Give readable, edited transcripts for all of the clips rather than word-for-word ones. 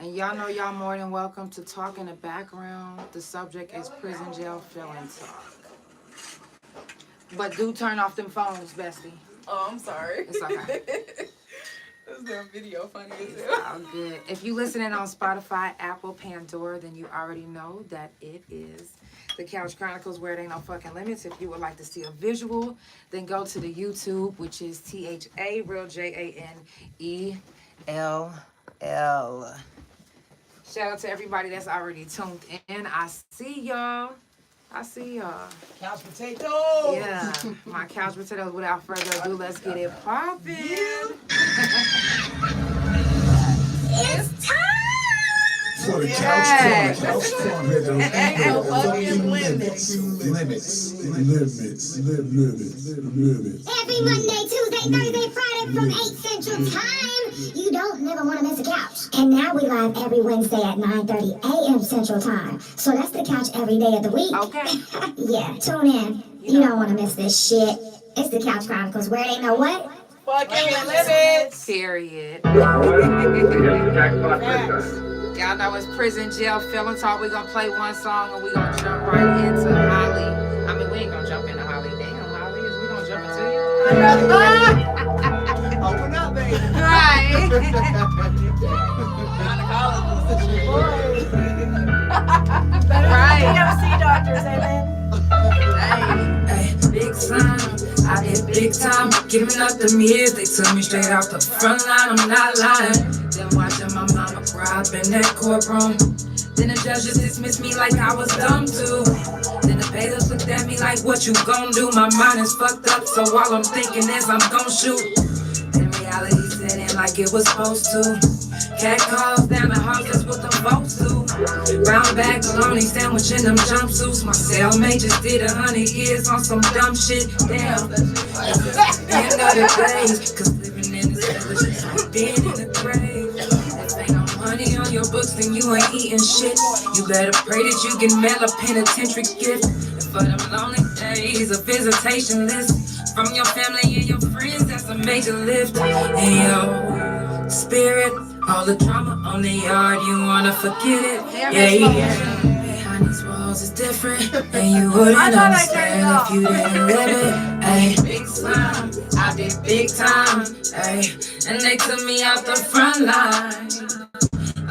And y'all know y'all more than welcome to talk in the background. The subject is prison jail felon talk. But do turn off them phones, bestie. Oh, I'm sorry. It's okay. This damn video funny as It's hell. all good. If you listening on Spotify, Apple, Pandora, then you already know that it is the Couch Chronicles where it ain't no fucking limits. If you would like to see a visual, then go to the YouTube, which is THA, real JANELL. Shout out to everybody that's already tuned in. I see y'all. Couch potato. Yeah, my couch potatoes. Without further ado, let's get it poppin'. It's time for the Yes. Couch Chronicles. Ain't no fucking limits. Limits. every Monday, Tuesday, Thursday, Friday from 8 Central Time. You don't never want to miss a couch. And now we live every Wednesday at 9:30 a.m. Central Time. So that's the couch every day of the week. Okay. Yeah, tune in. You don't want to miss this shit. It's the Couch Chronicles where it ain't no what? Fucking limits. Period. Y'all know it's prison jail felon talk. We're gonna play one song and we're gonna jump right into Holly. I mean, we ain't gonna jump into Holly. Damn, Holly, is we gonna jump into you? Open up, baby. Right. Right. POC doctors, amen. Hey, big time. I did big time. Giving up them years, they took me straight off the front line. I'm not lying. Then watching my mama cry up in that courtroom. Then the judges dismissed me like I was dumb too. Then the bailiffs looked at me like, what you gon' do? My mind is fucked up, so all I'm thinking is I'm gon' shoot. Then reality set in like it was supposed to. Cat calls down the hall, that's what the folks do. Brown bag, bologna sandwich in them jumpsuits. My cellmate just did 100 years on some dumb shit. Damn. End of the days, cause living in this village is like being in the grave. If ain't no money on your books, then you ain't eating shit. You better pray that you can mail a penitentiary gift. And for them lonely days, a visitation list from your family and your friends, that's a major lift. And yo, spirit, all the drama on the yard, you wanna forget it. Yeah. Behind these walls is different, and you wouldn't understand if you didn't live it. Ay, big time, I did big time. Ay, and they took me out the front line.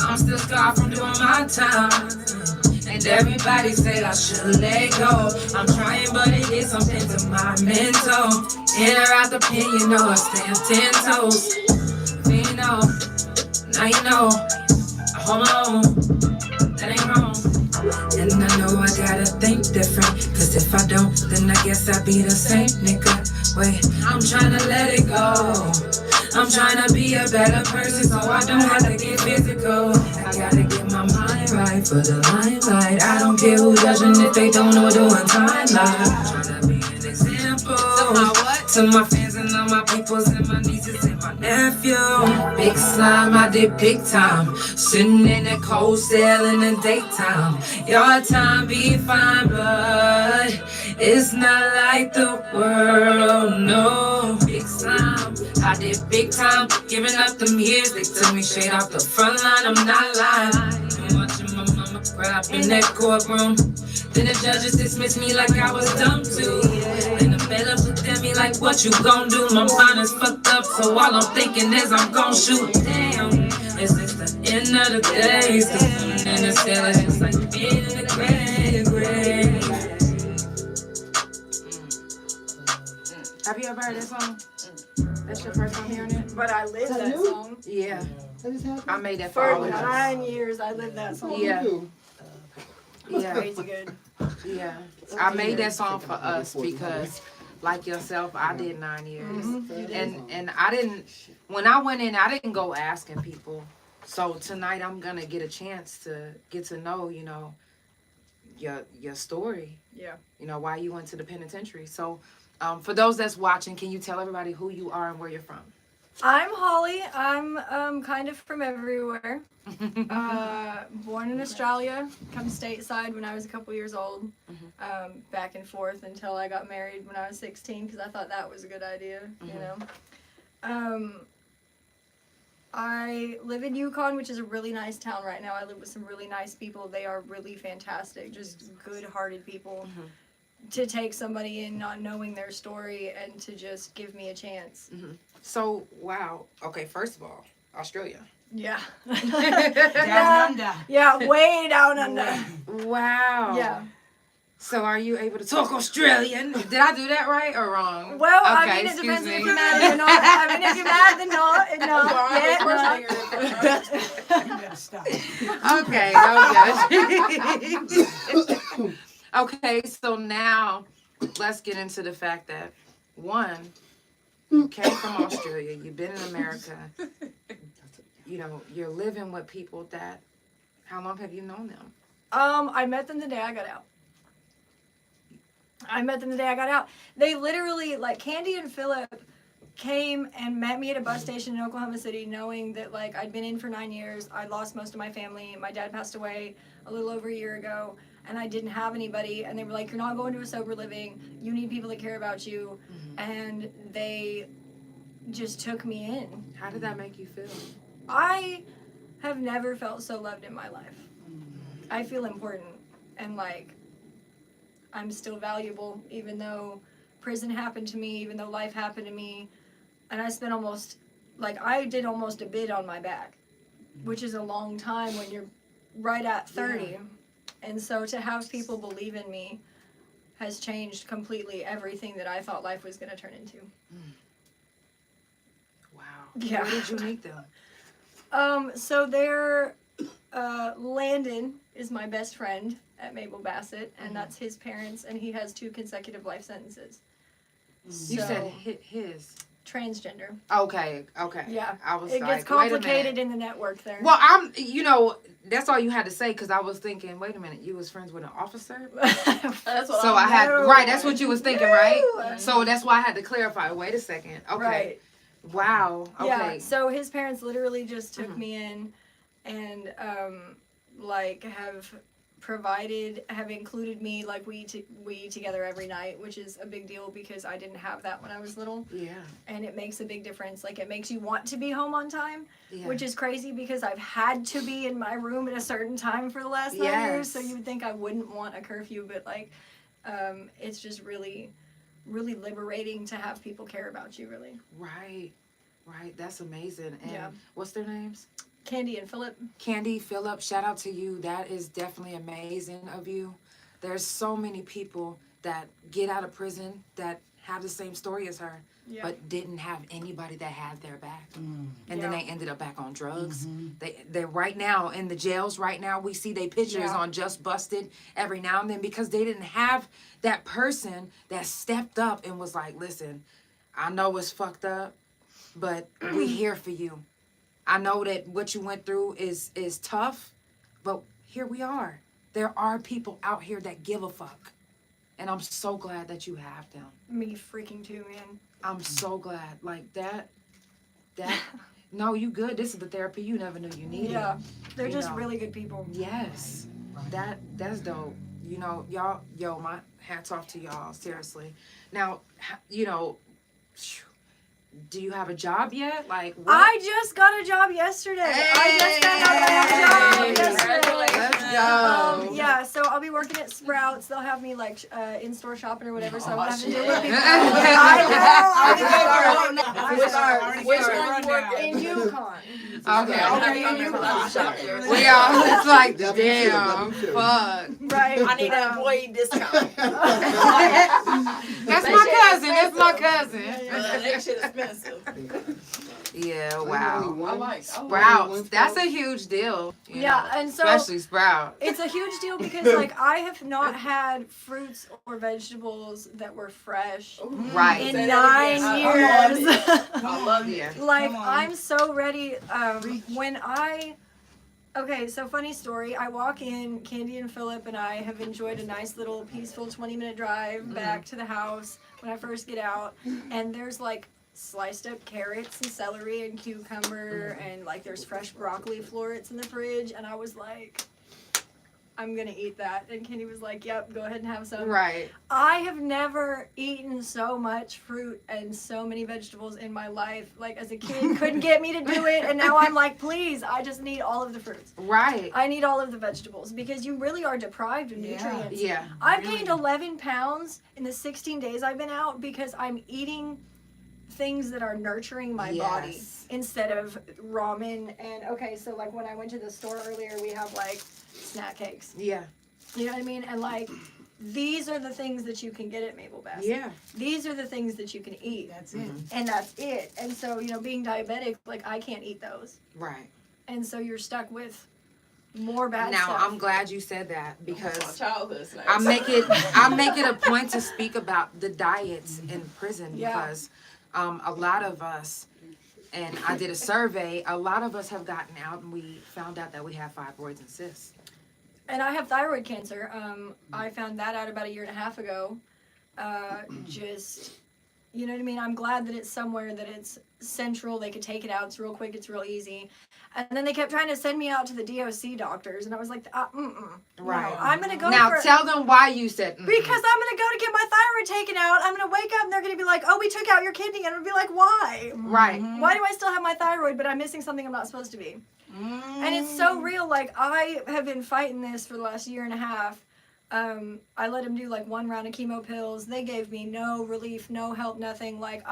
I'm still scarred from doing my time. And everybody said I should let go. I'm trying, but it did something to my mental. In or out the pen, you know I stand 10 toes. You know, now you know, I hold on, that ain't wrong. And I know I gotta think different, cause if I don't, then I guess I'd be the same nigga. Wait, I'm trying to let it go. I'm trying to be a better person so I don't have to get physical. I gotta get my mind right for the limelight. I don't care who judging if they don't know doing timeline. I'm trying to be an example to my fans and all my peoples and my nieces and my nephew. Big slime, I did big time. Sitting in a cold cell in the daytime. Your time be fine, but it's not like the world, no. Big slime, I did big time. Giving up them years, they took me straight off the front line. I'm not lying. I'm watching my mama cry up in that courtroom. Then the judges dismissed me like I was dumb too. Then the bailiff looked at me like, what you gon' do? My mind is fucked up, so all I'm thinking is I'm gon' shoot. Damn, is this the end of the days? Cause living in the cell is just like being in the grave. Have you ever heard that song? That's your first time hearing it? But I lived that song. Yeah. I made that for For all of us. 9 years, I lived that song. Yeah. Yeah. Crazy good. Yeah. I made that song for us because, like yourself, I did 9 years. And I didn't, when I went in, I didn't go asking people. So tonight I'm going to get a chance to get to know, you know, your story. Yeah. You know, why you went to the penitentiary. So for those that's watching, can you tell everybody who you are and where you're from? I'm Holly. I'm kind of from everywhere. Born in Australia, come stateside when I was a couple years old. Back and forth until I got married when I was 16 because I thought that was a good idea, you know. I live in Yukon, which is a really nice town right now. I live with some really nice people. They are really fantastic, just good-hearted people. To take somebody in not knowing their story and to just give me a chance. So, wow. Okay, first of all, Australia. Yeah. Down under. Yeah, way down under. Wow. Yeah. So are you able to talk Australian? Did I do that right or wrong? Well, okay, I mean, it depends me. if you're mad or not. I mean, if you're mad, then not. If not, Okay, no judge. Okay, so now let's get into the fact that, one, you came from Australia, you've been in America, you know, you're living with people that, how long have you known them? I met them the day I got out. They literally, like, Candy and Philip came and met me at a bus station in Oklahoma City, knowing that, like, I'd been in for 9 years. I'd lost most of my family. My dad passed away a little over a year ago, and I didn't have anybody. And they were like, you're not going to a sober living. You need people that care about you. And they just took me in. How did that make you feel? I have never felt so loved in my life. I feel important, and, like, I'm still valuable, even though prison happened to me, even though life happened to me. And I spent I did almost a bid on my back, which is a long time when you're right at 30. Yeah. And so to have people believe in me has changed completely everything that I thought life was going to turn into. Wow. Yeah. Where did you meet them? So they're, Landon is my best friend at Mabel Bassett, and that's his parents, and he has 2 consecutive life sentences. You said his. Transgender. Okay. Yeah. I was it like, gets complicated in the network there. Well, that's all you had to say, because I was thinking, wait a minute, you was friends with an officer? That's what so I had, right, that's what you was thinking, right? So that's why I had to clarify. Wait a second. Okay. Right. Wow. Okay. Yeah, so his parents literally just took me in and, have included me, like, we eat together every night, which is a big deal because I didn't have that when I was little. Yeah. And it makes a big difference. Like, it makes you want to be home on time, Yeah. which is crazy because I've had to be in my room at a certain time for the last 9 years, so you would think I wouldn't want a curfew, but, like, it's just really, really liberating to have people care about you, really. Right. That's amazing. And what's their names? Candy and Philip. Candy, Philip, shout out to you. That is definitely amazing of you. There's so many people that get out of prison that have the same story as her, but didn't have anybody that had their back. And then they ended up back on drugs. They're right now in the jails right now. We see their pictures on Just Busted every now and then because they didn't have that person that stepped up and was like, listen, I know it's fucked up, but we here for you. I know that what you went through is tough, but here we are. There are people out here that give a fuck. And I'm so glad that you have them. Me freaking too, man. I'm so glad. Like that, no, you good. This is the therapy you never knew you needed. Yeah, they're just really good people. Yes, that's dope. You know, y'all, my hats off to y'all, seriously. Now, you know, do you have a job yet? Like, what? I just got a job yesterday. I just found out I have a job yesterday. Let's go. Yeah, so I'll be working at Sprouts. They'll have me, like, in-store shopping or whatever, so I won't have to deal with people. Which one you work in Yukon. Okay. We are. It's like, damn, fuck. Right. I need an employee discount. That's my cousin. That shit expensive. Yeah, wow. I like Sprouts. That's a huge deal. Yeah, know, and so especially Sprouts. It's a huge deal because, like, I have not had fruits or vegetables that were fresh in 9 years. I love it. Like, I'm so ready. Okay, so funny story. I walk in, Candy and Philip and I have enjoyed a nice little peaceful 20-minute drive back to the house when I first get out, and there's, like, sliced up carrots and celery and cucumber and, like, there's fresh broccoli florets in the fridge, and I was like, I'm gonna eat that. And Kenny was like, yep, go ahead and have some. Right. I have never eaten so much fruit and so many vegetables in my life. Like as a kid, couldn't get me to do it, and now I'm like, please, I just need all of the fruits. Right. I need all of the vegetables because you really are deprived of nutrients. Yeah. I've gained 11 pounds in the 16 days I've been out because I'm eating things that are nurturing my body Yes. instead of ramen. And okay, so like when I went to the store earlier, we have like snack cakes. Yeah. You know what I mean? And like these are the things that you can get at Maple Best. Yeah. These are the things that you can eat. That's it. And that's it. And so, you know, being diabetic, like I can't eat those. Right. And so you're stuck with more bad Now, stuff. I'm glad you said that because Childhood snacks. I make it a point to speak about the diets in prison because a lot of us, and I did a survey, a lot of us have gotten out and we found out that we have fibroids and cysts. And I have thyroid cancer. I found that out about a year and a half ago. Just, you know what I mean? I'm glad that it's somewhere that it's central. They could take it out. It's real quick. It's real easy. And then they kept trying to send me out to the DOC doctors. And I was like, Right. No, I'm going to go Now, tell them why you said because I'm going to go to get my thyroid taken out. I'm going to wake up and they're going to be like, oh, we took out your kidney. And I'm going to be like, why? Right. Why do I still have my thyroid, but I'm missing something I'm not supposed to be? And it's so real. Like, I have been fighting this for the last year and a half. I let him do like 1 round of chemo pills. They gave me no relief, no help, nothing. Like,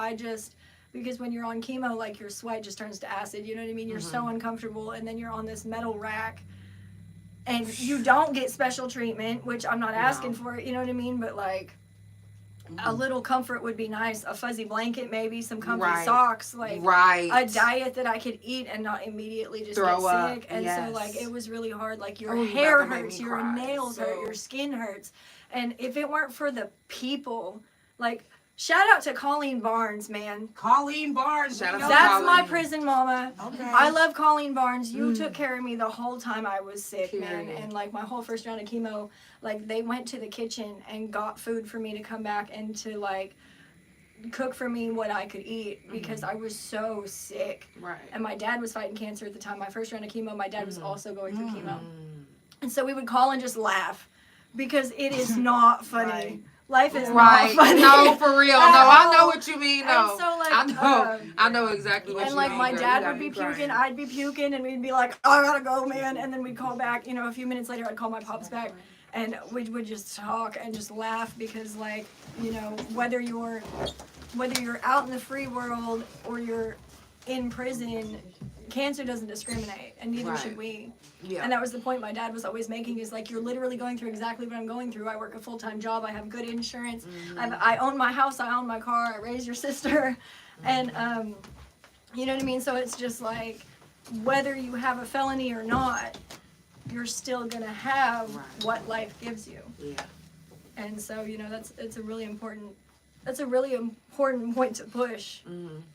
because when you're on chemo, like your sweat just turns to acid. You know what I mean? You're so uncomfortable. And then you're on this metal rack. And you don't get special treatment, which I'm not asking for. You know what I mean? But like, a little comfort would be nice. A fuzzy blanket, maybe some comfy socks, like a diet that I could eat and not immediately just Throw get up. sick. And so like it was really hard. Like your you hair about to make hurts, me your cry. nails hurt, So- your skin hurts. And if it weren't for the people, like shout out to Colleen Barnes, man. Colleen Barnes. Shout out to That's Colleen. my prison mama. Okay. I love Colleen Barnes. You took care of me the whole time I was sick, man. Period. And like my whole first round of chemo, like they went to the kitchen and got food for me to come back and to like cook for me what I could eat because I was so sick. Right. And my dad was fighting cancer at the time. My first round of chemo, my dad was also going through chemo. And so we would call and just laugh because it is not funny. Right. Life is Right. not funny. No, for real. No, At I know all. what you mean. And No, so, like, I know exactly what and you like mean. my girl. dad You would be got me puking, crying. I'd be puking, and we'd be like, I gotta go, man. And then we'd call back, you know, a few minutes later I'd call my pops back and we would just talk and just laugh because like, you know, whether you're out in the free world or you're in prison, cancer doesn't discriminate and neither Right. should we. Yeah. And that was the point my dad was always making is like, you're literally going through exactly what I'm going through. I work a full-time job. I have good insurance. I own my house. I own my car. I raised your sister. And, you know what I mean? So it's just like, whether you have a felony or not, you're still going to have what life gives you. Yeah. And so, you know, that's a really important point to push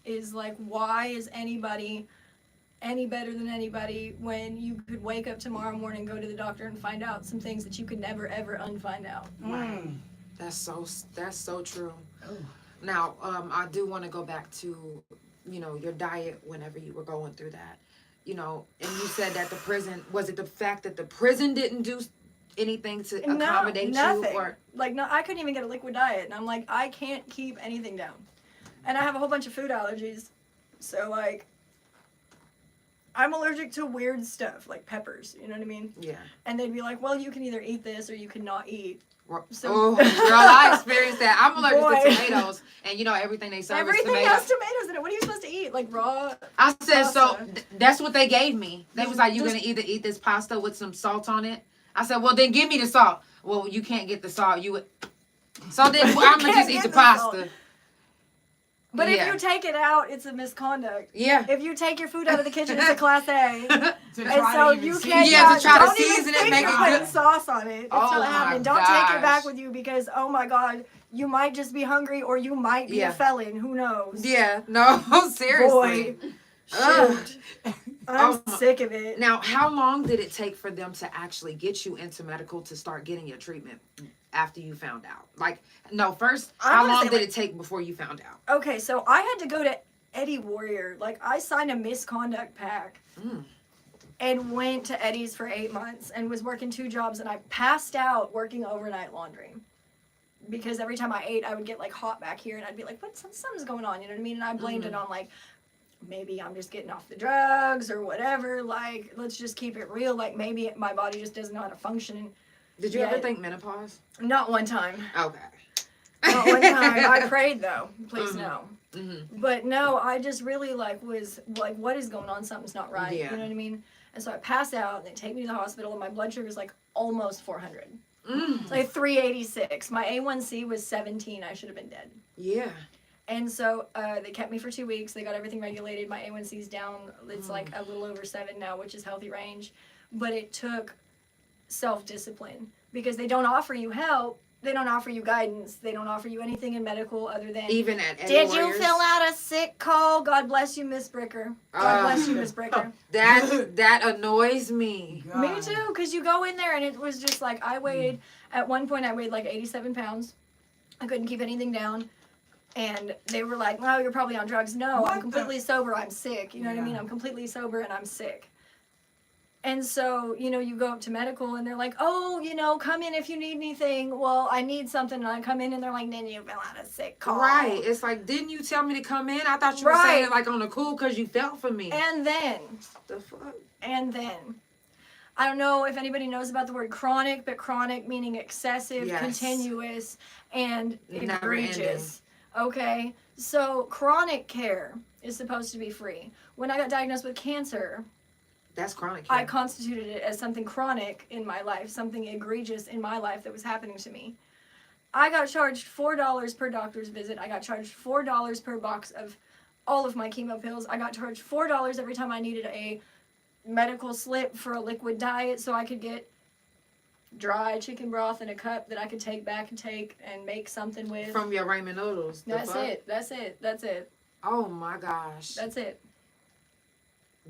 is like, why is anybody any better than anybody when you could wake up tomorrow morning, go to the doctor and find out some things that you could never ever unfind out. That's so true. Now, I do want to go back to, you know, your diet whenever you were going through that, you know, and you said that the prison, was it the fact that the prison didn't do anything to accommodate nothing. you? Or Like, no, I couldn't even get a liquid diet. And I'm like, I can't keep anything down. And I have a whole bunch of food allergies. So, like, I'm allergic to weird stuff, like peppers, you know what I mean? yeah. And they'd be like, well, you can either eat this or you cannot eat. So- Oh, girl, I experienced that. I'm allergic Boy. to tomatoes, and you know everything they serve is Everything tomatoes. has tomatoes in it. What are you supposed to eat? Like raw? I said, so pasta. that's what they gave me. They was like, you're Just- gonna either eat this pasta with some salt on it. I said, well, then give me the salt. Well, you can't get the salt. So then I'm gonna can't just eat get the the pasta. salt. But Yeah. if you take it out, it's a misconduct. Yeah. If you take your food out of the kitchen, it's a class A. To And try so to even you see can't. Yeah, to try to don't even season it, think make you're it putting good. sauce on it. It's Oh not my happening. Don't take it back gosh. with you because oh my god, you might just be hungry or you might be Yeah. a felon. Who knows? Yeah. No, seriously. Boy, Ugh. shoot. I'm Oh my- sick of it. Now, how long did it take for them to actually get you into medical to start getting your treatment after you found out? Like, no, first, I how wanna long say, did like- it take before you found out? Okay, so I had to go to Eddie Warrior. Like I signed a misconduct pack. and went to Eddie's for 8 months and was working 2 jobs, and I passed out working overnight laundry. Because every time I ate, I would get like hot back here, and I'd be like, something's going on, you know what I mean? And I blamed it on like, maybe I'm just getting off the drugs or whatever. Like, let's just keep it real. Like, maybe my body just doesn't know how to function. Did you ever think menopause? Not one time. Okay. Not one time. I prayed though. Please no. But no, I just really was like, what is going on? Something's not right. Yeah. You know what I mean? And so I pass out, and they take me to the hospital, and my blood sugar is like almost 400. It's like 386. My A1C was 17. I should have been dead. Yeah. And so they kept me for 2 weeks. They got everything regulated. My A1C's down. It's like a little over 7 now, which is healthy range. But it took self-discipline, because they don't offer you help. They don't offer you guidance. They don't offer you anything in medical other than, even at did you fill out a sick call? God bless you, Miss Bricker. God bless you, Miss Bricker. That annoys me. God. Me too, because you go in there and it was just like, at one point I weighed like 87 pounds. I couldn't keep anything down. And they were like, well, you're probably on drugs. No, I'm completely sober. I'm sick. You know what I mean? I'm completely sober and I'm sick. And so, you go up to medical and they're like, oh, come in if you need anything. Well, I need something. And I come in and they're like, then you fill out a sick call. Right. It's like, didn't you tell me to come in? I thought you were saying it like on the cool because you felt for me. And then. The fuck? And then. I don't know if anybody knows about the word chronic, but chronic meaning excessive, continuous, and egregious. Okay? So chronic care is supposed to be free. When I got diagnosed with cancer, that's chronic care. I constituted it as something chronic in my life, something egregious in my life that was happening to me. I got charged $4 per doctor's visit. I got charged $4 per box of all of my chemo pills. I got charged $4 every time I needed a medical slip for a liquid diet so I could get dry chicken broth in a cup that I could take back and make something with. From your ramen noodles. That's it. Oh my gosh. That's it.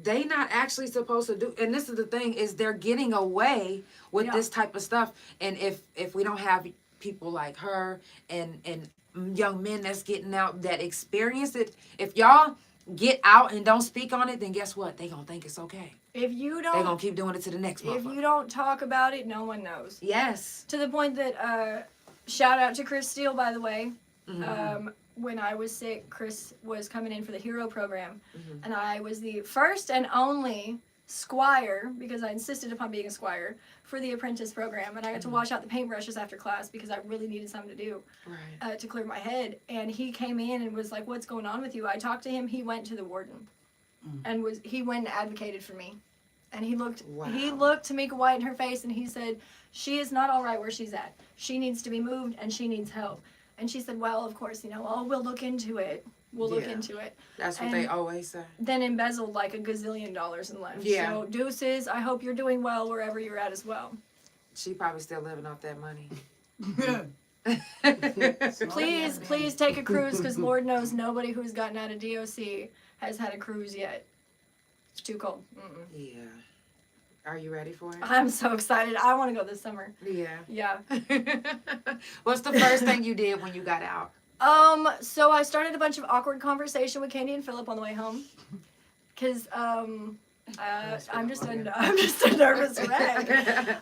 They not actually supposed to do, and this is the thing, is they're getting away with this type of stuff. And if we don't have people like her and young men that's getting out that experience it, if y'all get out and don't speak on it, then guess what? They gonna think it's okay. If you don't, they're gonna keep doing it to the next motherfucker. If you don't talk about it, no one knows. Yes. To the point that, shout out to Chris Steele, by the way. When I was sick, Chris was coming in for the Hero program, and I was the first and only squire, because I insisted upon being a squire, for the apprentice program, and I got to wash out the paintbrushes after class because I really needed something to do to clear my head. And he came in and was like, what's going on with you? I talked to him. He went to the warden and he went and advocated for me. And he looked Tamika White in her face and he said, she is not all right where she's at. She needs to be moved and she needs help. And she said, well, of course, we'll look into it. We'll look into it. That's what they always say. Then embezzled like $1 gazillion and left. Yeah. So deuces, I hope you're doing well wherever you're at as well. She probably still living off that money. Please take a cruise, because Lord knows nobody who's gotten out of DOC has had a cruise yet. It's too cold. Yeah. Are you ready for it? I'm so excited. I want to go this summer. Yeah. Yeah. What's the first thing you did when you got out? So I started a bunch of awkward conversation with Candy and Philip on the way home, because I'm just a nervous wreck.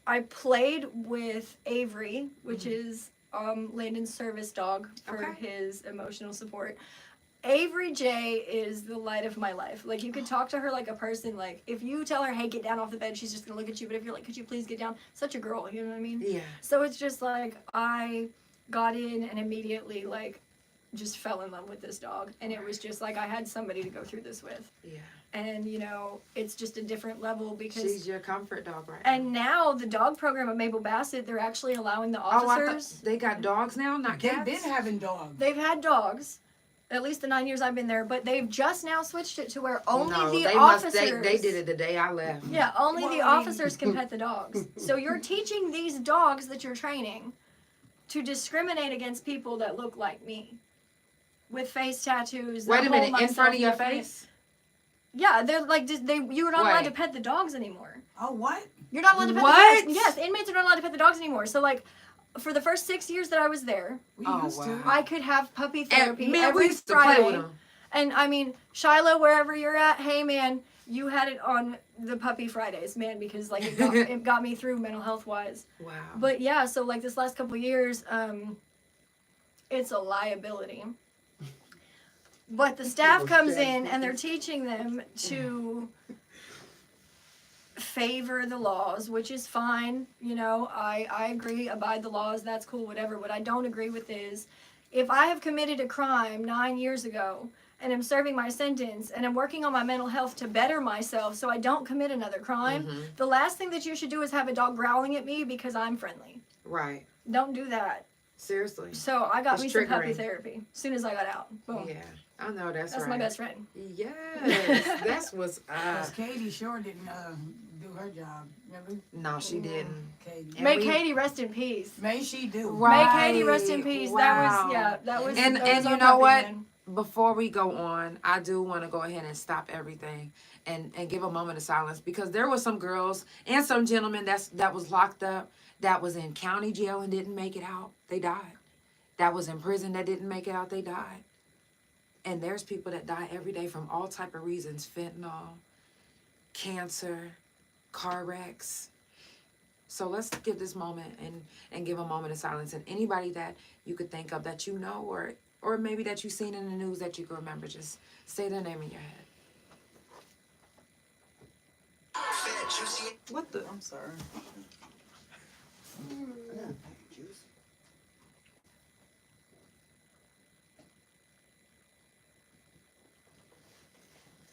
I played with Avery, which is Landon's service dog for his emotional support. Avery J is the light of my life. Like, you could talk to her like a person. Like, if you tell her, hey, get down off the bed, she's just gonna look at you. But if you're like, could you please get down? Such a girl, you know what I mean? Yeah. So it's just like, I got in and immediately, like, just fell in love with this dog. And it was just like, I had somebody to go through this with. Yeah. And, it's just a different level because... She's your comfort dog right And now the dog program at Mabel Bassett, they're actually allowing the officers... they got dogs now, not cats? They've been having dogs. They've had dogs. At least the 9 years I've been there, but they've just now switched it to where only the officers... They did it the day I left. Yeah, only the officers can pet the dogs. So you're teaching these dogs that you're training to discriminate against people that look like me. With face tattoos. Wait a minute, in front of your face? Yeah, they're like, you're not allowed to pet the dogs anymore. Oh, what? You're not allowed to pet the dogs. Yes, inmates are not allowed to pet the dogs anymore. So, like, for the first 6 years that I was there, I could have puppy therapy every Friday. And I mean, Shiloh, wherever you're at, hey man, you had it on the Puppy Fridays, man, because like it got me through mental health wise. Wow. But yeah, so like this last couple of years, it's a liability. But the staff comes in and they're teaching them to favor the laws, which is fine. You know, I agree, abide the laws, that's cool, whatever. What I don't agree with is if I have committed a crime 9 years ago and I'm serving my sentence and I'm working on my mental health to better myself so I don't commit another crime, the last thing that you should do is have a dog growling at me because I'm friendly. Right. Don't do that. Seriously. So I got It's me some puppy triggering. therapy as soon as I got out. Boom. Yeah. I know that's That's right. my best friend. Yes. That's what's Because Katie sure didn't do her job. Remember? No, she didn't. Katie. And May we- Katie rest in peace. May she do. Right. May Katie rest in peace. Wow. That was And that was you our know puppy, what? man. Before we go on, I do want to go ahead and stop everything and give a moment of silence because there were some girls and some gentlemen that was locked up, that was in county jail and didn't make it out. They died. That was in prison that didn't make it out. They died. And there's people that die every day from all type of reasons: fentanyl, cancer, car wrecks. So let's give this moment and give a moment of silence. And anybody that you could think of that you know or maybe that you've seen in the news that you can remember, just say their name in your head. What the? I'm sorry.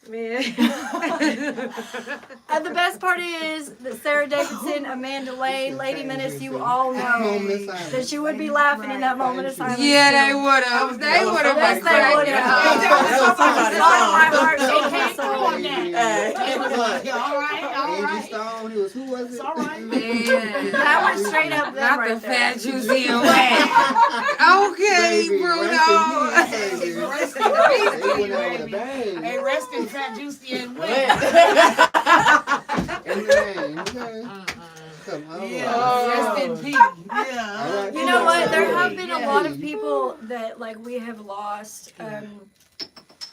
Man. And the best part is that Sarah Davidson, Amanda Lane, Lady Menace, you all know that she would be laughing in that moment of silence. Yeah, they would have. They would have. Yes, they would have. Angie Stone, who was it? It's all right. Man. That was straight up them Not right the there. fat juicy away. Okay, Baby, Bruno. rest in peace, baby. They went out with a bang. Hey, rest in fat, juicy, and wet. Come on. Yeah, rest in peace. Yeah. All right, You know what? There have been a Yeah. lot of people that like we have lost.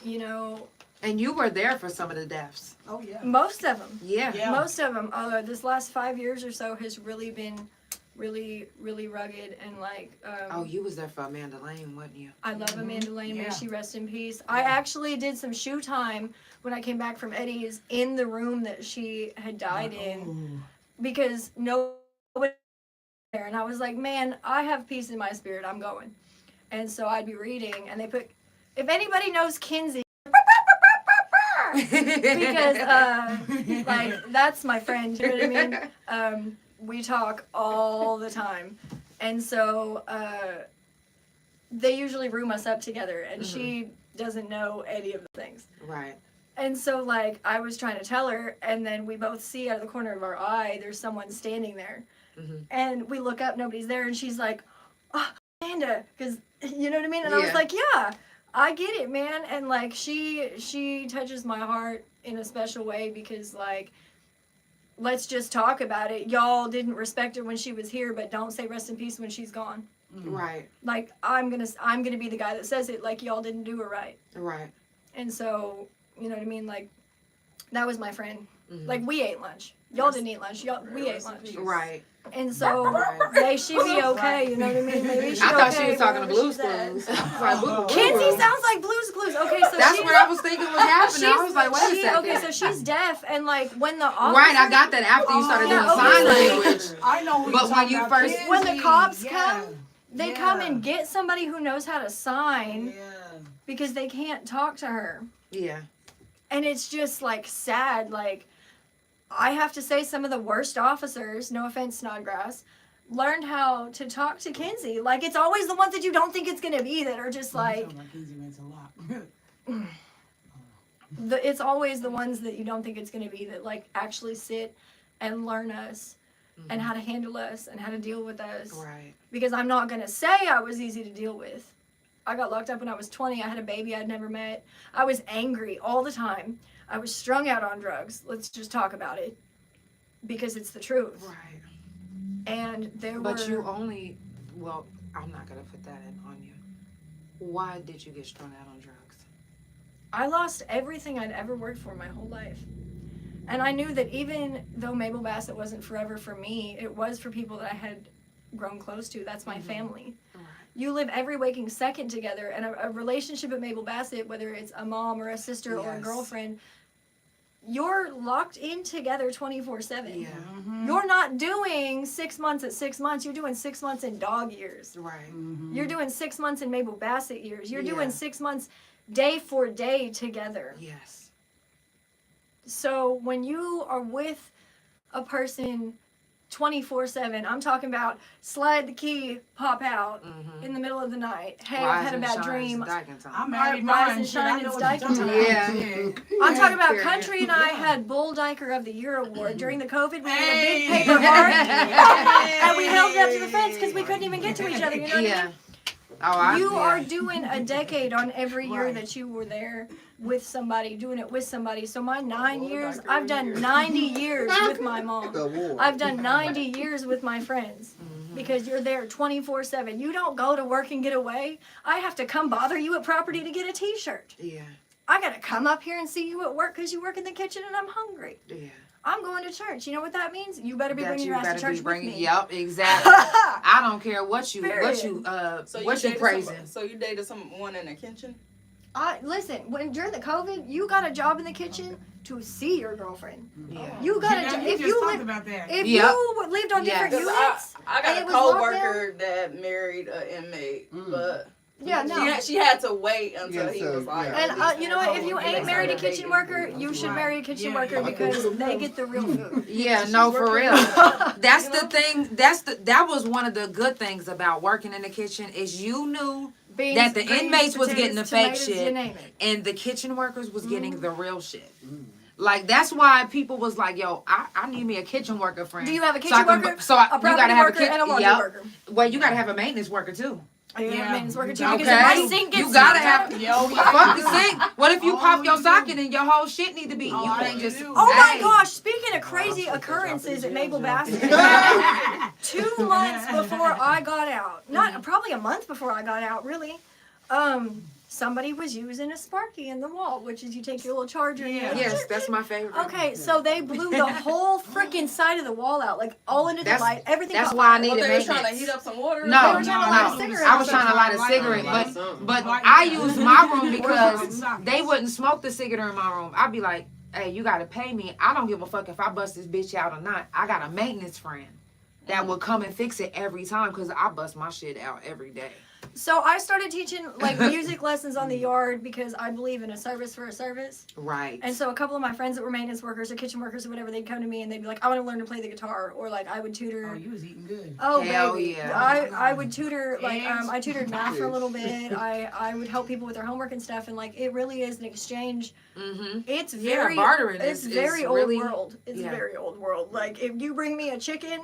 You know, And you were there for some of the deaths. Oh, yeah. most of them. Yeah. Yeah. Most of them. Although this last 5 years or so has really been really rugged and like. Oh, you was there for Amanda Lane, wasn't you? I love Amanda Lane. May Yeah. she rest in peace. I actually did some shoe time when I came back from Eddie's in the room that she had died in because nobody was there, and I was like, man, I have peace in my spirit. I'm going, and so I'd be reading, and they put, if anybody knows Kinsey. Because like that's my friend, you know what I mean? We talk all the time, and so they usually room us up together, and she doesn't know any of the things. Right. And so like I was trying to tell her, and then we both see out of the corner of our eye there's someone standing there, and we look up, nobody's there, and she's like, oh, Amanda, because you know what I mean? And I was Yeah. like, yeah, I get it, man. And like she touches my heart in a special way because like, let's just talk about it. Y'all didn't respect her when she was here, but don't say rest in peace when she's gone. Right. Like I'm gonna be the guy that says it. Like y'all didn't do her right. Right. And so you know what I mean. Like that was my friend. Like we ate lunch. Y'all didn't eat lunch. We ate lunch. Right. And so may she be okay. You know what I mean? Maybe she I thought okay she was talking to wherever Blue's she's at. Clues. I was like, boo, boo, Kinsey boo. sounds like Blue's Clues. Okay, so That's she's, what I was thinking was happening. I was like, wait a second. okay, so she's deaf, and like when the officer, Right, I got that after you started doing Yeah, okay, sign so- language. I know who But you're when talking you about, first- Kinsey. when the cops Yeah. come, they Yeah. come and get somebody who knows how to sign Yeah. because they can't talk to her. Yeah. And it's just like sad. Like I have to say, some of the worst officers, no offense, Snodgrass, learned how to talk to Kinsey. Like it's always the ones that you don't think it's gonna be that are just like. Kinsey means a lot. It's always the ones that you don't think it's gonna be that like actually sit and learn us and how to handle us and how to deal with us. Right. Because I'm not gonna say I was easy to deal with. I got locked up when I was 20. I had a baby I'd never met. I was angry all the time. I was strung out on drugs. Let's just talk about it. Because it's the truth. Right. And there But were... you only, well, I'm not going to put that in on you. Why did you get strung out on drugs? I lost everything I'd ever worked for my whole life. And I knew that even though Mabel Bassett wasn't forever for me, it was for people that I had grown close to. That's my family. You live every waking second together, and a relationship at Mabel Bassett, whether it's a mom or a sister or a girlfriend, you're locked in together 24/7. Yeah. You're not doing 6 months at 6 months. You're doing 6 months in dog years. Right. You're doing 6 months in Mabel Bassett years. You're doing 6 months day for day together. Yes. So when you are with a person 24/7, I'm talking about slide the key, pop out in the middle of the night. Hey, I've had a bad dream. I'm married Rise mine. and shine, it's Dyking time. Yeah. I'm talking about Country and I had Bull Dyker of the Year award during the COVID. We had a big paper heart, and we held it up to the fence because we couldn't even get to each other. You know what I mean? You are doing a decade on every year that you were there with somebody, doing it with somebody. So my 9 years, I've done 90 years with my mom. I've done 90 years with my friends. Because you're there 24/7. You don't go to work and get away. I have to come bother you at property to get a t-shirt. Yeah. I gotta come up here and see you at work because you work in the kitchen and I'm hungry. Yeah. I'm going to church. You know what that means? You better be bringing your ass to church with me. Yep, exactly. I don't care what you praising. So you dated someone in the kitchen? Listen, during the COVID, you got a job in the kitchen to see your girlfriend. Yeah. You got if you lived about that. If you lived on different units. I got a co-worker that married an inmate, but she had to wait until he was like. And you know what? If you ain't married a kitchen worker, you should marry a kitchen worker because they get the real food. Yeah, no, for real. That's the thing. That was one of the good things about working in the kitchen is you knew that the inmates was getting the fake shit and the kitchen workers was getting the real shit. Like, that's why people was like, yo, I need me a kitchen worker friend. Do you have a kitchen worker? So a property worker and a laundry worker. Well, you got to have a maintenance worker, too. Maintenance worker, too, because if my sink gets you got to have fuck the sink. What if you pop your socket and your whole shit need to be? You can't just... Oh, my gosh. Speaking of crazy occurrences at Mabel Bassett, 2 months before I got out, probably a month before I got out, really, somebody was using a Sparky in the wall, which is you take your little charger. Yes, that's my favorite. Okay, so they blew the whole freaking side of the wall out, like all into the light, everything. That's why I needed maintenance. They were trying to heat up some water. No, I was trying to light a cigarette, but I used my room because they wouldn't smoke the cigarette in my room. I'd be like, hey, you gotta pay me. I don't give a fuck if I bust this bitch out or not. I got a maintenance friend that will come and fix it every time because I bust my shit out every day. So I started teaching like music lessons on the yard because I believe in a service for a service. Right. And so a couple of my friends that were maintenance workers or kitchen workers or whatever, they'd come to me and they'd be like, I want to learn to play the guitar, or like I would tutor. Oh, you was eating good. Oh, hell baby. Yeah. I would tutor, like I tutored math for a little bit. I would help people with their homework and stuff, and like it really is an exchange. Mm-hmm. It's very bartering. It's very old really, world. It's a very old world. Like if you bring me a chicken,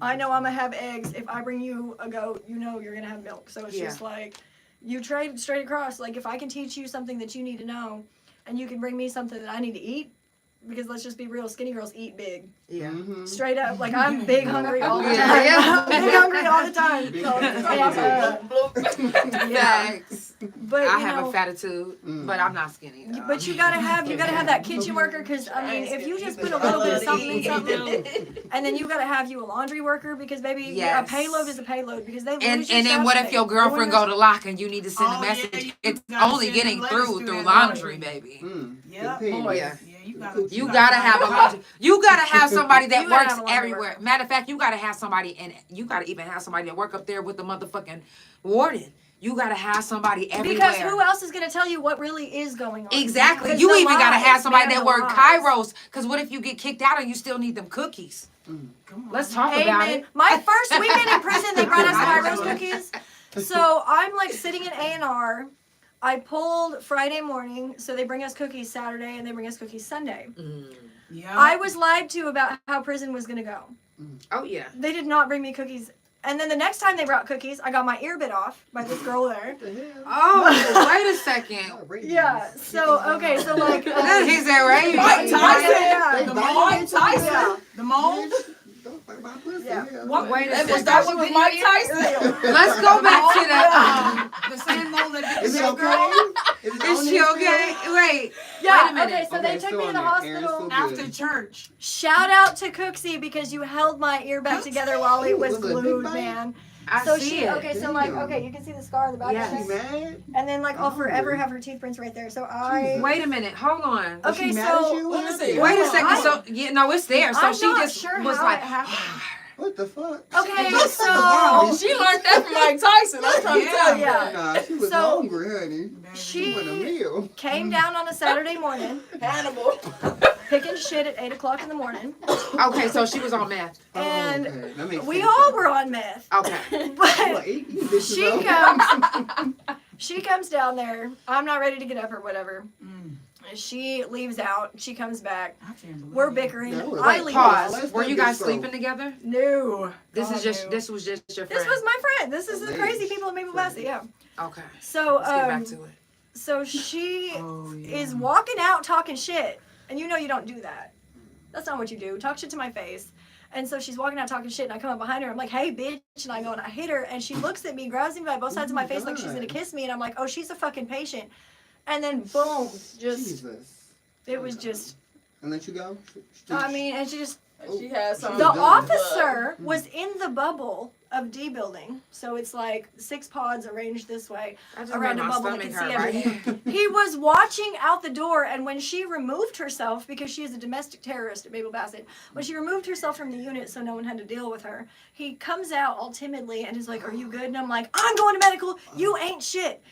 I know I'm gonna have eggs. If I bring you a goat, you know you're gonna have milk. So it's just like you trade straight across. Like if I can teach you something that you need to know, and you can bring me something that I need to eat, because let's just be real, skinny girls eat big. Yeah. Straight up, like I'm big hungry all the time. Big hungry all the time. Facts. But I have a fatitude, but I'm not skinny. But you gotta have that kitchen worker, because I mean, if you just put a little bit of something in something, and then you gotta have you a laundry worker, because baby, a payload is a payload, because they lose and then what if your girlfriend go to lock and you need to send a message? It's only getting through laundry, baby. You gotta have a laundry. You gotta have somebody that works everywhere. Matter of fact, you gotta have somebody, and you gotta even have somebody that work up there with the motherfucking warden. You gotta have somebody everywhere. Because who else is gonna tell you what really is going on? Exactly. You even gotta have somebody that work Kairos. Because what if you get kicked out and you still need them cookies? Let's talk about it. My first weekend in prison, they brought us Kairos cookies. So I'm like sitting in A&R. I pulled Friday morning, so they bring us cookies Saturday and they bring us cookies Sunday. I was lied to about how prison was gonna go. Oh yeah. They did not bring me cookies. And then the next time they brought cookies, I got my ear bit off by this girl there. Oh, wait a second. Yeah. So okay. So like he said, right? Mike Tyson. The Mike Tyson. The mold. Wait a second. That was Mike Tyson. Let's go back to that. The same mold that Is it okay? Is she okay? Wait. Yeah. Wait a minute. Okay, so they took me to the hospital. After church. Shout out to Cooksey because you held my ear back together while it was glued, man. I So see she, it. okay, so like, okay, you can see the scar on the back Yes. of She it. mad? And then like I'll forever have her teeth prints right there. So I. Wait a minute. Hold on. Was she Okay, mad at so you? What let me happened? see. Wait a I- second. So yeah, no, it's there. So I'm she not just sure was how like, it happened. What the fuck? Okay, She so She learned that from Mike Tyson. I'm trying to tell you. Yeah. Nah, she was So- hungry, honey. She wanted a she meal. came down on a Saturday morning, Hannibal. picking shit at 8 o'clock in the morning, okay, so she was on meth. and Oh, okay. That makes we sense. all were on meth. Okay. But Like, you bitches she up. she comes down there. I'm not ready to get up or whatever. She leaves out. She comes back. I can't believe We're it. bickering. Yeah, wait, I leave. Pause. Let's Were not you get guys started. sleeping together? No. This God, is just. no. This was just your friend. This was my friend. This is the Nice. crazy people in Maple Bassett. Yeah. Okay. So Let's get back to it. so she Oh, yeah. is walking out talking shit, and you know you don't do that. That's not what you do. Talk shit to my face. And so she's walking out talking shit, and I come up behind her. I'm like, "Hey, bitch!" And I go and I hit her, and she looks at me, grabs me by both sides of my face like she's gonna kiss me, and I'm like, "Oh, she's a fucking patient." And then boom, just Jesus. it was just. And let you go? I mean, and she just. She has some. The done. officer was in the bubble of D building, so it's like 6 pods arranged this way I just around made a my bubble that stomach can see hurt right everything. here. He was watching out the door, and when she removed herself, because she is a domestic terrorist at Maple Bassett, when she removed herself from the unit so no one had to deal with her, he comes out all timidly and is like, "Are you good?" And I'm like, "I'm going to medical. You ain't shit."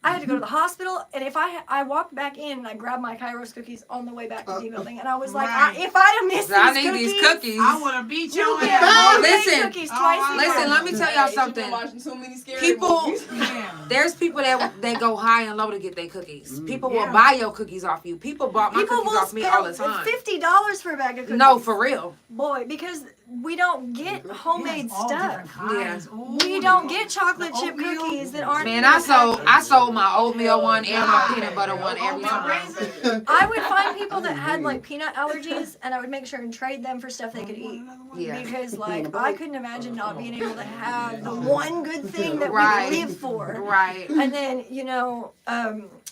I had to go to the hospital, and if I walked back in and I grabbed my Kairos cookies on the way back to D building, and I was like, Right. if I'd have missed I these need cookies, these cookies. I would have beat your you ass. get Listen. cookies Oh, twice a Listen, year. let me tell y'all Hey, she been something. watching too many scary People, movies. Yeah. there's people that go high and low to get their cookies. People will Yeah. buy your cookies off you. People bought my People cookies will off me all the spend time. $50 for a bag of cookies. No, for real. Boy, because we don't get homemade All different stuff. kinds. Ooh, We don't get chocolate the chip oatmeal. cookies that aren't. Man, in I the sold package. my oatmeal one and my peanut butter one Oh, every my time. baby. I would find people that had like peanut allergies, and I would make sure and trade them for stuff they could eat. Yeah. Because like I couldn't imagine not being able to have the one good thing that Right. we live for. Right. And then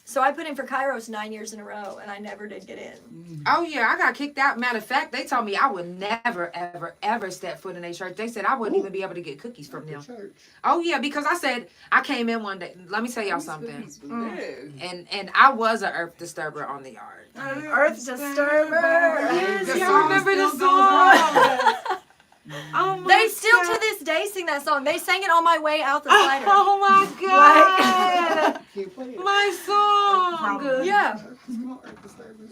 so I put in for Kairos 9 years in a row, and I never did get in. Oh yeah, I got kicked out. Matter of fact, they told me I would never, ever, ever step foot in a church. They said I wouldn't even be able to get cookies from them. Church. Oh yeah, because I said I came in one day. Let me tell y'all something. Yeah. And I was an earth disturber on the yard. Earth disturber. Yes, The y'all song remember the still goes song? on. Oh my They still God. to this day sing that song. They sang it on my way out the slider. Oh my God. Can you play it? My song. Yeah, Come on, Earth Disturbers.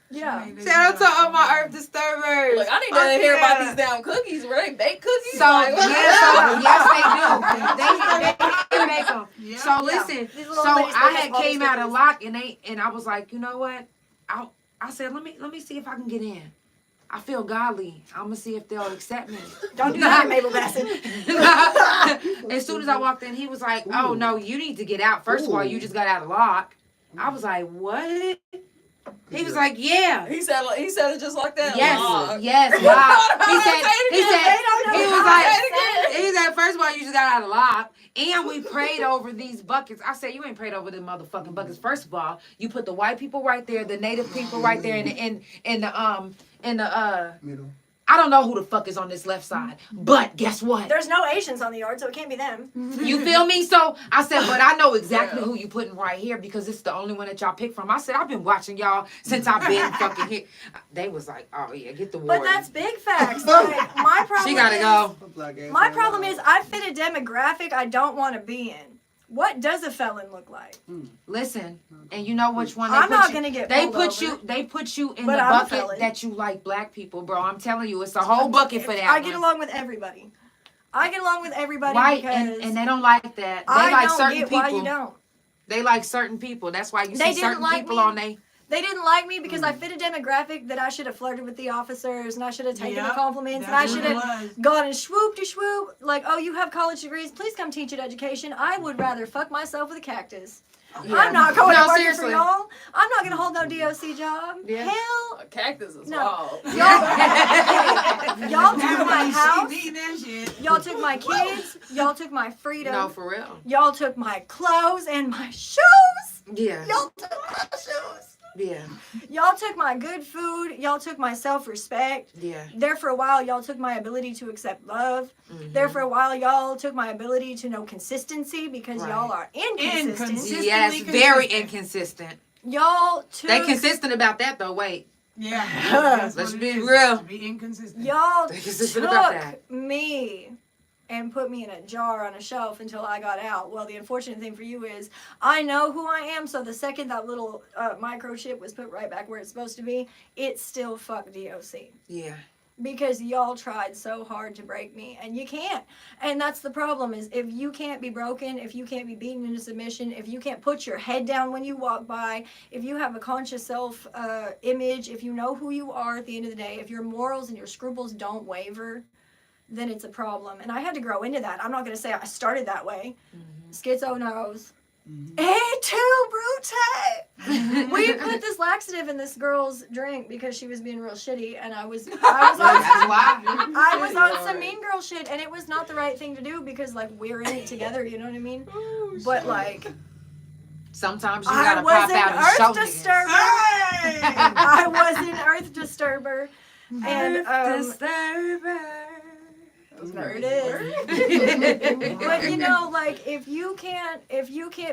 yeah. Shout out to all my earth disturbers. Look, I need to hear about these damn cookies. Were they baked cookies? So Like, yes, they do. They make them. Yeah. So listen, These so little ladies I make had all these came out of cookies. lock and I was like, you know what? I said let me see if I can get in. I feel godly. I'm gonna see if they'll accept me. Don't do that, Mabel Bassett. As soon as I walked in, he was like, "Oh no, you need to get out. First of all, you just got out of lock." I was like, "What?" He was like, "Yeah." He said it just like that. Yes, Log. yes, Say it he said, first of all, you just got out of lock, and we prayed over these buckets. I said, you ain't prayed over the motherfucking buckets. First of all, you put the white people right there, the native people right there, in the Middle. I don't know who the fuck is on this left side, but guess what? There's no Asians on the yard, so it can't be them. You feel me? So I said, but I know exactly who you putting right here because it's the only one that y'all pick from. I said, I've been watching y'all since I've been fucking here. They was like, oh yeah, get the But warden. that's big facts. Like, my problem She gotta is, go. My problem is I fit a demographic I don't want to be in. What does a felon look like? Listen, and you know which one I'm not gonna get They pulled put over. They put you in But the I'm a bucket felon. that you like black people, bro. I'm telling you, it's a whole bucket for that. I get one. along with everybody. I get along with everybody Right, because and they don't like that. They I like don't certain get people. why you don't. They like certain people. That's why you They see didn't certain like people me. on they. They didn't like me because I fit a demographic that I should have flirted with the officers and I should have taken the Yep, compliments and I that's should what it have was. gone and swoop to swoop. Like, oh, you have college degrees. Please come teach at education. I would rather fuck myself with a cactus. Yeah. I'm not going No, to work seriously. for y'all. I'm not going to hold no DOC job. Yeah. Hell, A cactus is No. wild. y'all took my Everybody house. need that shit. Y'all took my kids. Y'all took my freedom. No, for real. Y'all took my clothes and my shoes. Yeah. Y'all took my shoes. Yeah. Y'all took my good food. Y'all took my self-respect. Yeah. There for a while, y'all took my ability to accept love. Mm-hmm. There for a while, y'all took my ability to know consistency because y'all are inconsistent. Yes, very inconsistent. Y'all took... They consistent about that, though. Wait. Yeah. Let's be real. Be inconsistent. Y'all They consistent about took that. me and put me in a jar on a shelf until I got out. Well, the unfortunate thing for you is I know who I am, so the second that little microchip was put right back where it's supposed to be, it still fucked DOC. Yeah. Because y'all tried so hard to break me, and you can't. And that's the problem, is if you can't be broken, if you can't be beaten into submission, if you can't put your head down when you walk by, if you have a conscious self-image, if you know who you are at the end of the day, if your morals and your scruples don't waver, then it's a problem. And I had to grow into that. I'm not going to say I started that way. Mm-hmm. Schizo knows. Et tu, Brute! We put this laxative in this girl's drink because she was being real shitty, and I was on some mean girl shit, and it was not the right thing to do because, like, we're in it together, you know what I mean? But, like... Sometimes you gotta pop out and show niggas. I was an earth disturber. And, disturber. There it is. But you know, like, if you can't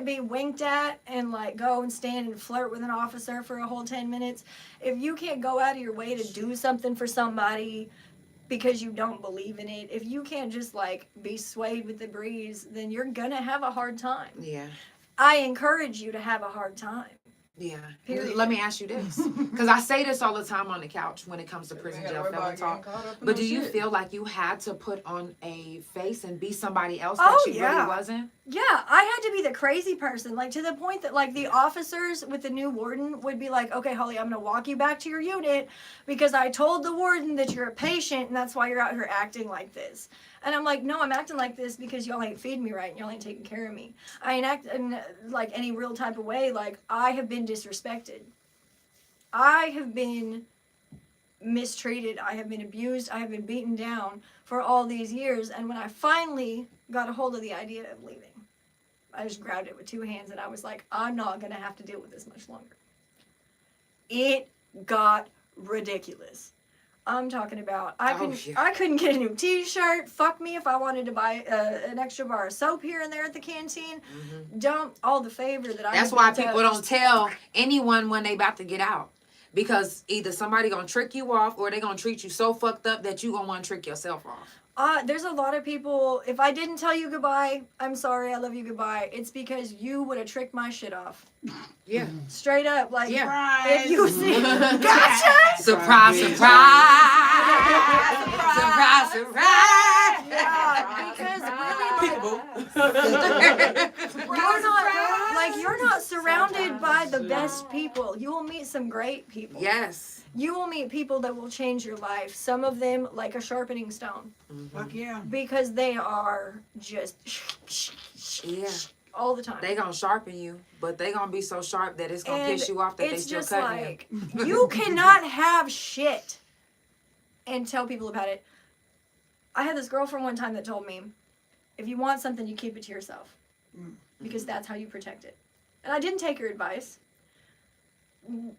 be winked at and like go and stand and flirt with an officer for a whole 10 minutes, if you can't go out of your way to do something for somebody because you don't believe in it, if you can't just like be swayed with the breeze, then you're gonna have a hard time. Yeah. I encourage you to have a hard time. Yeah. Period. Let me ask you this, because I say this all the time on the couch when it comes to prison jail felon talk. But do you feel like you had to put on a face and be somebody else that you really wasn't? Yeah, I had to be the crazy person, like to the point that like the officers with the new warden would be like, okay, Holly, I'm going to walk you back to your unit because I told the warden that you're a patient and that's why you're out here acting like this. And I'm like, no, I'm acting like this because y'all ain't feeding me right and y'all ain't taking care of me. I ain't acting like any real type of way. Like, I have been disrespected. I have been mistreated. I have been abused. I have been beaten down for all these years. And when I finally got a hold of the idea of leaving, I just grabbed it with two hands and I was like, I'm not going to have to deal with this much longer. It got ridiculous. I'm talking about, I couldn't get a new t-shirt. Fuck me if I wanted to buy an extra bar of soap here and there at the canteen. Mm-hmm. Dump all the favor that I That's why people don't tell anyone when they about to get out. Because either somebody gonna trick you off or they gonna treat you so fucked up that you gonna want to trick yourself off. There's a lot of people, if I didn't tell you goodbye, I'm sorry, I love you, goodbye. It's because you would have tricked my shit off. Yeah. Straight up, like, Surprise. if you see, gotcha! Surprise, surprise! Surprise, surprise! Yeah, because really, you're not surrounded by the best people. You will meet some great people. Yes. You will meet people that will change your life. Some of them like a sharpening stone. Mm-hmm. Fuck yeah. Because they are just all the time. They gonna sharpen you, but they gonna be so sharp that it's gonna piss you off that they still cutting you. You cannot have shit and tell people about it. I had this girlfriend one time that told me, if you want something, you keep it to yourself. Because that's how you protect it. And I didn't take her advice.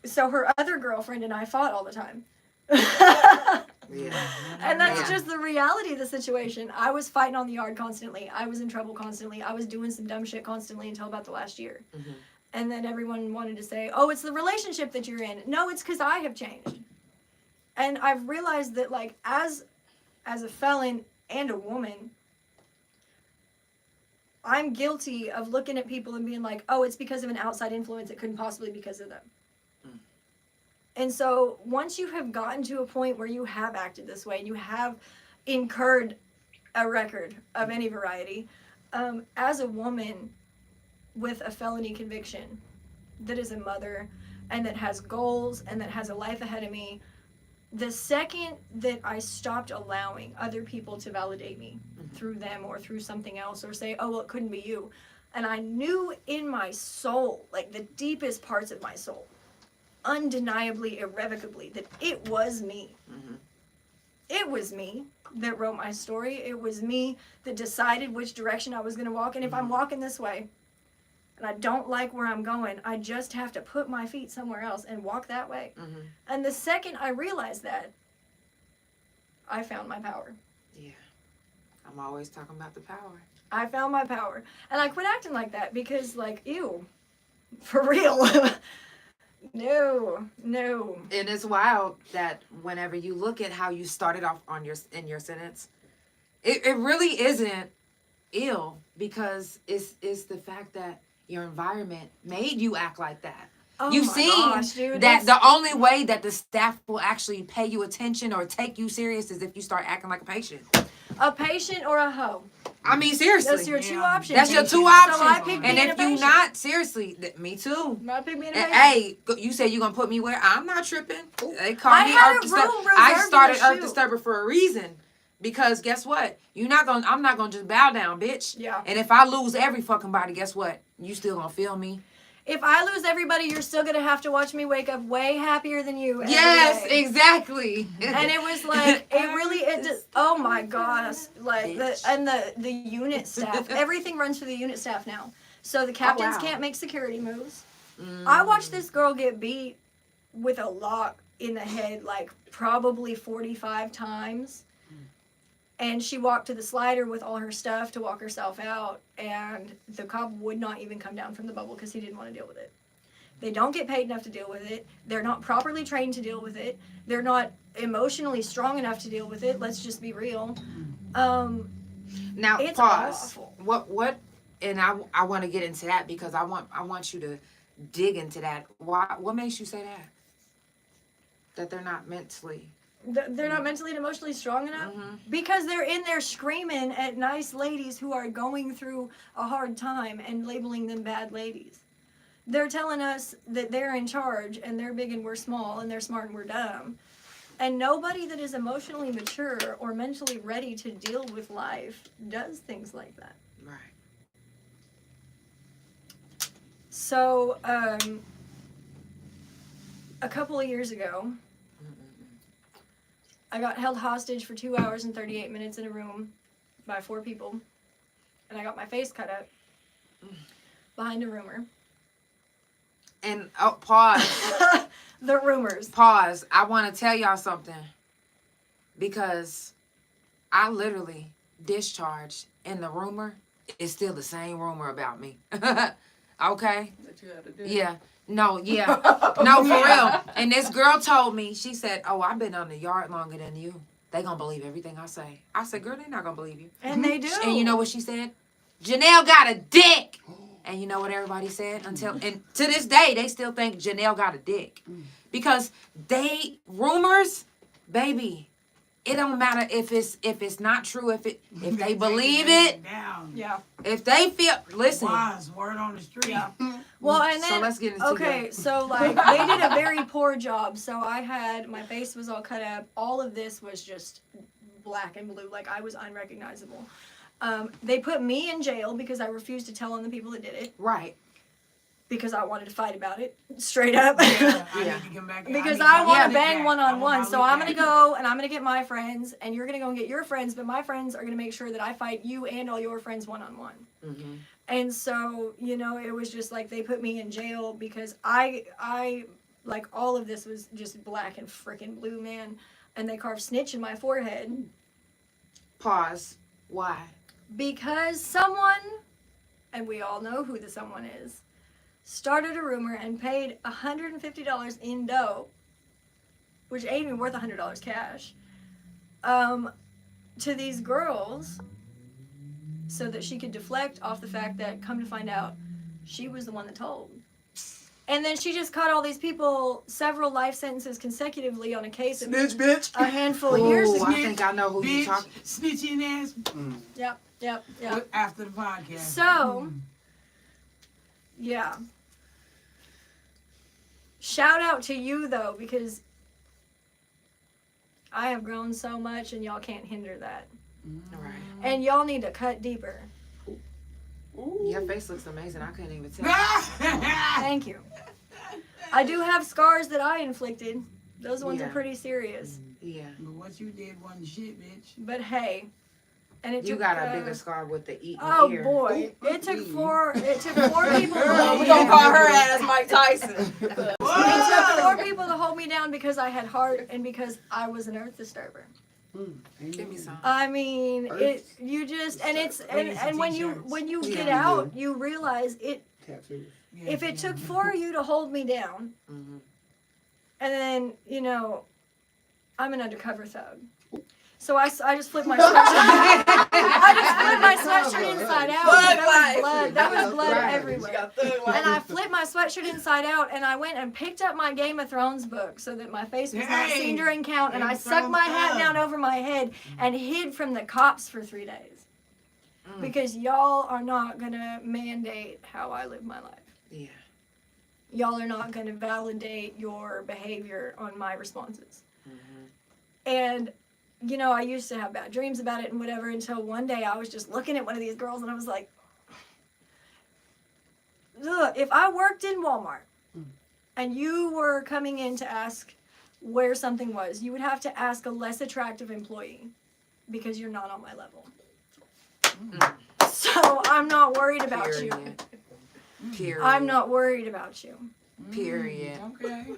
So her other girlfriend and I fought all the time. And that's just the reality of the situation. I was fighting on the yard constantly. I was in trouble constantly. I was doing some dumb shit constantly until about the last year. Mm-hmm. And then everyone wanted to say, oh, it's the relationship that you're in. No, it's because I have changed. And I've realized that, like, as a felon and a woman, I'm guilty of looking at people and being like, oh, it's because of an outside influence. It couldn't possibly be because of them. And so once you have gotten to a point where you have acted this way and you have incurred a record of any variety, as a woman with a felony conviction that is a mother and that has goals and that has a life ahead of me, the second that I stopped allowing other people to validate me through them or through something else or say, oh, well, it couldn't be you. And I knew in my soul, like the deepest parts of my soul, undeniably, irrevocably, that it was me. Mm-hmm. It was me that wrote my story. It was me that decided which direction I was going to walk. And if I'm walking this way, and I don't like where I'm going, I just have to put my feet somewhere else and walk that way. And the second I realized that, I found my power. Yeah. I'm always talking about the power. I found my power. And I quit acting like that because, like, ew. For real. No. And it's wild that whenever you look at how you started off in your sentence, it really isn't ill, because it's the fact that your environment made you act like that. Oh You've my seen gosh, dude, that the only way that the staff will actually pay you attention or take you serious is if you start acting like a patient. A patient or a hoe. I mean, seriously. That's your two options. That's your two options. So I pick and being if a you patient. not, seriously, me too. I pick being a patient. Hey, you said you're going to put me where? I'm not tripping. They call I me had Earth a Disturber. room I reserved started in the Earth shoe. Disturber for a reason. Because guess what? I'm not going to just bow down, bitch. Yeah. And if I lose every fucking body, guess what? You still going to feel me. If I lose everybody, you're still going to have to watch me wake up way happier than you every Yes, day. Exactly. And it was like, oh my gosh. Like, the unit staff, everything runs through the unit staff now. So the captains can't make security moves. I watched this girl get beat with a lock in the head like probably 45 times. And she walked to the slider with all her stuff to walk herself out, and the cop would not even come down from the bubble because he didn't want to deal with it. They don't get paid enough to deal with it. They're not properly trained to deal with it. They're not emotionally strong enough to deal with it. Let's just be real. Now, it's pause. awful. What? And I want to get into that because I want you to dig into that. Why? What makes you say that? That they're not mentally. They're not mentally and emotionally strong enough because they're in there screaming at nice ladies who are going through a hard time and labeling them bad ladies. They're telling us that they're in charge and they're big and we're small and they're smart and we're dumb. And nobody that is emotionally mature or mentally ready to deal with life does things like that. Right. So, a couple of years ago, I got held hostage for 2 hours and 38 minutes in a room by 4 people. And I got my face cut up behind a rumor. And pause. The rumors. Pause. I want to tell y'all something. Because I literally discharged, and the rumor is still the same rumor about me. Okay? That you had to do. Yeah. No, yeah. No, for real. And this girl told me, she said, oh, I've been on the yard longer than you. They gonna believe everything I say. I said, girl, they not gonna believe you. And they do. And you know what she said? Janelle got a dick. And you know what everybody said? And to this day, they still think Janelle got a dick. Because rumors, baby, it don't matter if it's not true, if they believe it. Yeah. If they feel, listen. Wise word on the street. Yeah. Well, and then, so let's get into that. So like they did a very poor job. So my face was all cut up. All of this was just black and blue. Like I was unrecognizable. They put me in jail because I refused to tell on the people that did it. Right. Because I wanted to fight about it, straight up. Yeah. I need to come back. Because I want to bang one-on-one. So I'm going to go and I'm going to get my friends and you're going to go and get your friends, but my friends are going to make sure that I fight you and all your friends one-on-one. Mm-hmm. And so, it was just like they put me in jail because I like all of this was just black and freaking blue, man. And they carved snitch in my forehead. Pause. Why? Because someone, and we all know who the someone is, started a rumor and paid $150 in dough, which ain't even worth $100 cash, to these girls so that she could deflect off the fact that, come to find out, she was the one that told. And then she just caught all these people several life sentences consecutively on a case of bitch. a handful of years ago. I think I know who you're talking. Snitching ass. Yep. After the podcast. So, yeah. Shout out to you, though, because I have grown so much and y'all can't hinder that. Right. And y'all need to cut deeper. Your face looks amazing. I couldn't even tell. Thank you. I do have scars that I inflicted. Those ones are pretty serious. Yeah. But what you did wasn't shit, bitch. But hey, And it You took, got a bigger scar with the eating Oh ear. boy, it took four people. We gonna call her ass Mike Tyson. It took 4 people to hold me down because I had heart and because I was an earth disturber. Give me some. I mean, and when you get out, you realize it. If it took 4 of you to hold me down, and then I'm an undercover thug. So I just flipped my sweatshirt. I just flipped my sweatshirt inside out. There was blood everywhere. And I flipped my sweatshirt inside out, and I went and picked up my Game of Thrones book so that my face was not seen during count, and I sucked my hat down over my head and hid from the cops for 3 days. Because y'all are not gonna mandate how I live my life. Yeah. Y'all are not gonna validate your behavior on my responses. And I used to have bad dreams about it and whatever until one day I was just looking at one of these girls and I was like, look, if I worked in Walmart and you were coming in to ask where something was, you would have to ask a less attractive employee because you're not on my level. So I'm not worried about you. Period. I'm not worried about you. Period. Okay.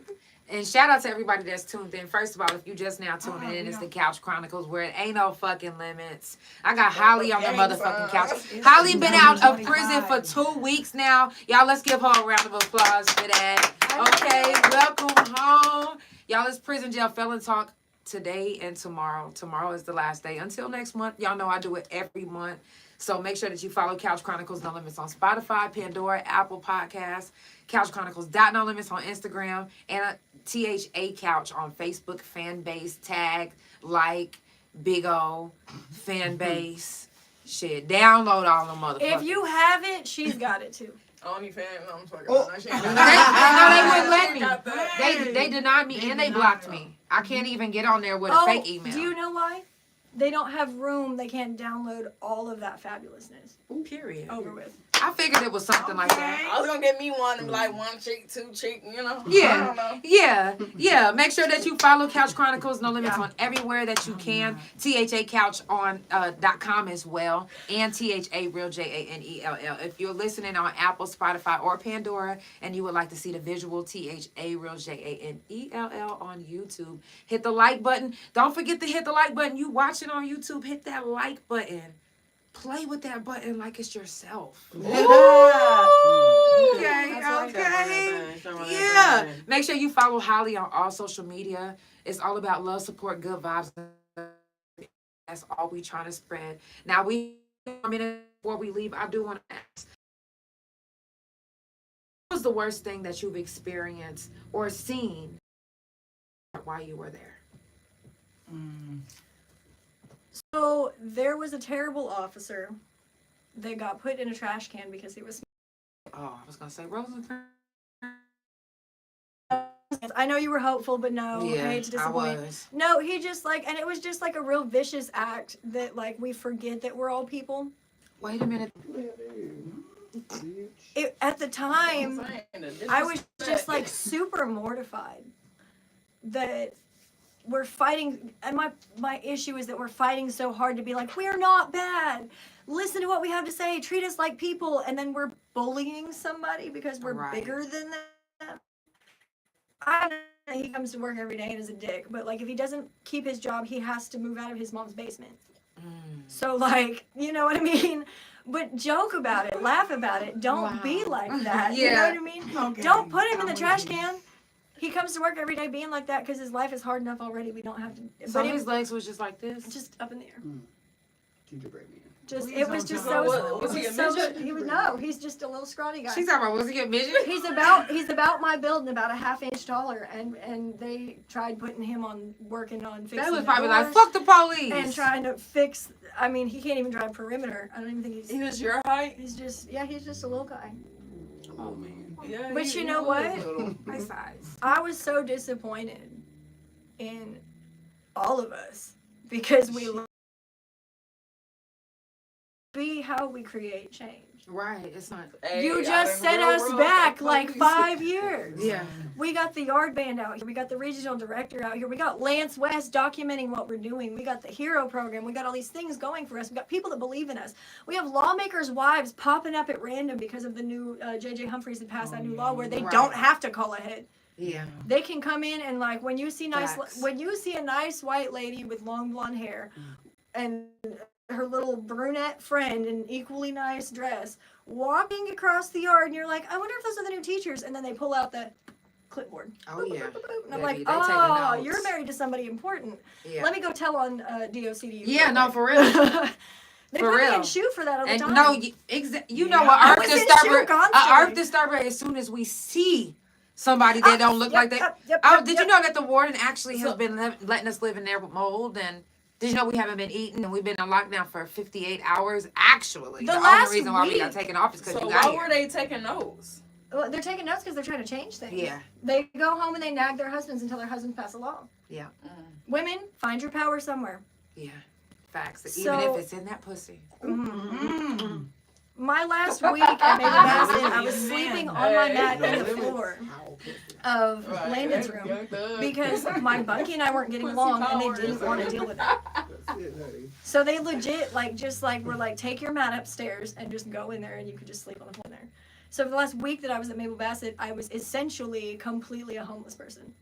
And shout out to everybody that's tuned in. First of all, if you just now tuning in, it's the Couch Chronicles where it ain't no fucking limits. I got Holly on the motherfucking couch. Holly been out of prison for 2 weeks now. Y'all, let's give her a round of applause for that. Okay, welcome home. Y'all, it's Prison Jail Felon Talk today and tomorrow. Tomorrow is the last day. Until next month, y'all know I do it every month. So make sure that you follow Couch Chronicles No Limits on Spotify, Pandora, Apple Podcasts, Couch Chronicles No Limits on Instagram, and THA Couch on Facebook, fan base, tag, like, big O, fan base. Shit, download all them motherfuckers. If you have it, she's got it too. OnlyFans, I'm fucking. They wouldn't let me. They denied me and they blocked me. I can't even get on there with a fake email. Do you know why? They don't have room. They can't download all of that fabulousness. Period. Over with. I figured it was something like that. I was gonna get me one, like 1 cheek, 2 cheek, Yeah, I don't know. yeah. Make sure that you follow Couch Chronicles No Limits on everywhere that you can. THA Couch on .com as well, and THA Real JANELL. If you're listening on Apple, Spotify, or Pandora, and you would like to see the visual, THA Real JANELL on YouTube, hit the like button. Don't forget to hit the like button. You watching on YouTube, hit that like button. Play with that button like it's yourself. Okay. Yeah. Make sure you follow Holly on all social media. It's all about love, support, good vibes. That's all we trying to spread. Now, before we leave, I do want to ask, what was the worst thing that you've experienced or seen while you were there? So there was a terrible officer that got put in a trash can because he was. Oh, I was gonna say Rosencrantz. I know you were hopeful, but no, I hate to disappoint. I was. No, he just and it was just like a real vicious act that we forget that we're all people. Wait a minute. At the time, I was just super mortified that we're fighting, and my issue is that we're fighting so hard to be like, we're not bad. Listen to what we have to say. Treat us like people, and then we're bullying somebody because we're bigger than them. I know he comes to work every day and is a dick, but if he doesn't keep his job, he has to move out of his mom's basement. So you know what I mean? But joke about it, laugh about it. Don't be like that. You know what I mean? Okay. Don't put him in the trash can. He comes to work every day being like that because his life is hard enough already. We don't have to. So his legs was just like this? Just up in the air. Gingerbread man. It was just so. Was he a midget? He's just a little scrawny guy. She's talking about, was he a midget? He's about my build and about a half inch taller, and they tried putting him working on fixing. They was the probably doors like, fuck the police. and trying to fix. I mean, he can't even drive perimeter. I don't even think He was your height? He's just a little guy. Oh man. Yeah. But you know what? My size. I was so disappointed in all of us because we be how we create change. Right, it's not. You just set us back 5 years. Yeah. We got the yard band out here. We got the regional director out here. We got Lance West documenting what we're doing. We got the hero program. We got all these things going for us. We got people that believe in us. We have lawmakers' wives popping up at random because of the new J.J. Humphreys had passed that new law where they don't have to call ahead. Yeah. They can come in and like when you see a nice white lady with long blonde hair and her little brunette friend in an equally nice dress walking across the yard and you're like, I wonder if those are the new teachers, and then they pull out the clipboard. Oh yeah. And I'm like, oh, you're married to somebody important. Yeah. Let me go tell on DOCDU. Yeah, no, for real. They for put real. me in shoe for that all the time. No, you know what? Earth disturber as soon as we see somebody that don't look like that. Did you know that the warden actually has been letting us live in there with mold? And did you know we haven't been eating and we've been in lockdown for 58 hours? Actually, the only reason why we got taken off is because you got here. So why were they taking notes? Well, they're taking notes because they're trying to change things. Yeah. They go home and they nag their husbands until their husbands pass a law. Yeah. Women, find your power somewhere. Yeah. Facts. Even if it's in that pussy. My last week at Mabel Bassett, I was sleeping on my mat on the floor of Landon's room because my bunkie and I weren't getting along and they didn't want to deal with it. So they legit were like, take your mat upstairs and just go in there and you could just sleep on the floor there. So for the last week that I was at Mabel Bassett, I was essentially completely a homeless person.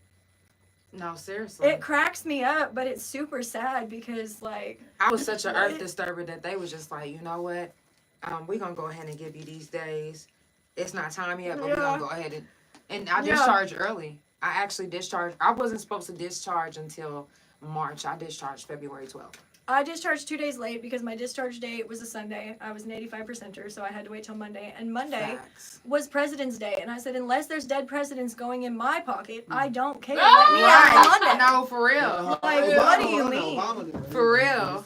No, seriously. It cracks me up, but it's super sad because I was such an earth disturber that they was just like, you know what? We're going to go ahead and give you these days. It's not time yet, but we're going to go ahead and I discharged early. I actually discharged. I wasn't supposed to discharge until March. I discharged February 12th. I discharged 2 days late because my discharge date was a Sunday. I was an 85%er, so I had to wait till Monday. And Monday was President's Day. And I said, unless there's dead presidents going in my pocket, I don't care. Let me out on Monday. No, for real. What do you mean? For real.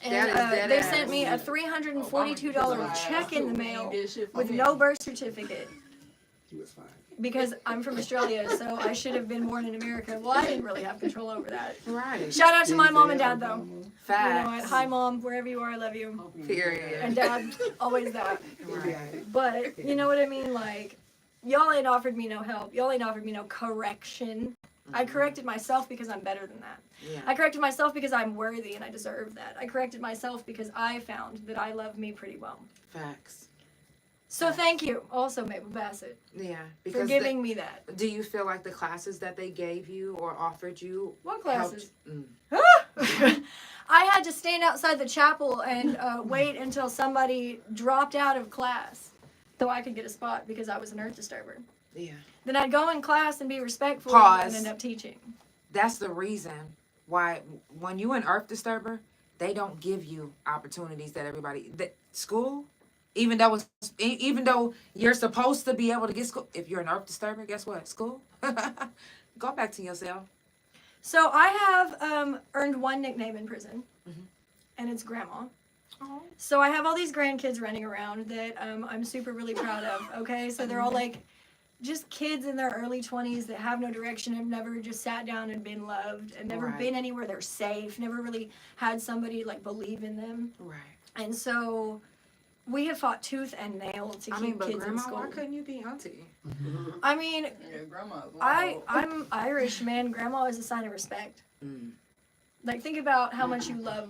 And they sent me a $342 check in the mail with no birth certificate. He was fine. Because I'm from Australia, so I should have been born in America. Well, I didn't really have control over that. Right. Shout out to my mom and dad, though. Facts. You know what? Hi, Mom. Wherever you are, I love you. Period. And Dad, always that. Right. But, you know what I mean? Y'all ain't offered me no help. Y'all ain't offered me no correction. I corrected myself because I'm better than that. Yeah. I corrected myself because I'm worthy and I deserve that. I corrected myself because I found that I love me pretty well. Facts. So thank you, also Mabel Bassett. Yeah, for giving me that. Do you feel like the classes that they gave you or offered you? What classes? I had to stand outside the chapel and wait until somebody dropped out of class so I could get a spot because I was an earth disturber. Yeah. Then I'd go in class and be respectful and end up teaching. That's the reason why when you're an earth disturber, they don't give you opportunities that school. Even though you're supposed to be able to get school, if you're an earth disturber, guess what? School. Go back to yourself. So I have earned one nickname in prison, and it's Grandma. Oh. So I have all these grandkids running around that I'm super really proud of. Okay, so they're all just kids in their early 20s that have no direction, have never just sat down and been loved, and never been anywhere they're safe, never really had somebody believe in them. Right. And so we have fought tooth and nail to keep kids Grandma, in school. Why couldn't you be auntie? I mean, I'm Irish, man. Grandma is a sign of respect. Think about how much you love